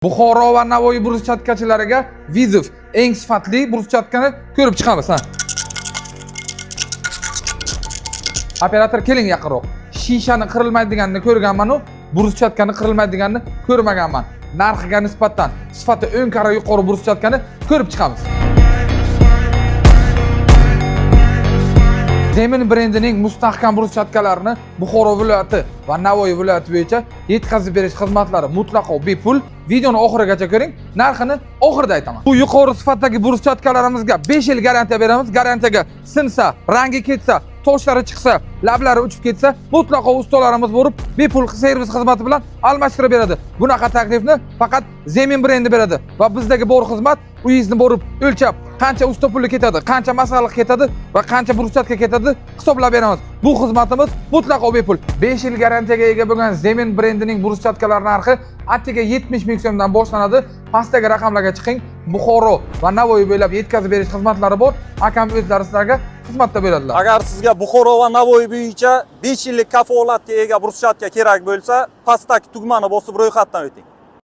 Buxoro va Navoiy bruschatkachilariga Vizov eng sifatli bruschkatkani ko'rib chiqamiz. Operator keling yaqinroq. Shishani qirilmaydiganini ko'rganman-u, bruschkatkani qirilmaydiganini ko'rmaganman. Narxiga nisbatan sifati o'ng karra yuqori bruschkatkani ko'rib chiqamiz. Zemin brendining mustahkam bruschkatkalarini Buxoro viloyati va Navoiy viloyati bo'yicha yetkazib berish xizmatlari mutlaqo bepul. Videoni oxirigacha ko'ring, narxini oxirida aytaman. Bu yuqori sifatdagi bruschkatkalarimizga 5 yil garantiya beramiz. Garantiyaga sinsa, rangi ketsa, toshlari chiqsa, lablari uchib ketsa, mutlaqo ustalarimiz bo'lib, bepul servis xizmati bilan almashtirib beradi. Bunaqa taklifni faqat Zemin brendi beradi va bizdagi bor xizmat uyingizni borib o'lchab, qancha usta puli ketadi, qancha masalliq ketadi va qancha bruschkatka ketadi hisoblab beramiz. Bu xizmatimiz mutlaqo bepul. 5 yil garantiyaga ega bo'lgan Zemin brendining bruschkatkalari narxi attiga 70 ming so'mdan boshlanadi. Pastdagi raqamlarga chiqing. Buxoro va Navoiy bo'ylab yetkazib berish xizmatlari bor. Akam o'zlari sizlarga xizmatda beradilar. Agar sizga Buxoro va Navoiy bo'yicha 5 yillik kafolatga ega bruschkatka kerak bo'lsa, pastdagi tugmani bosib ro'yxatdan o'ting.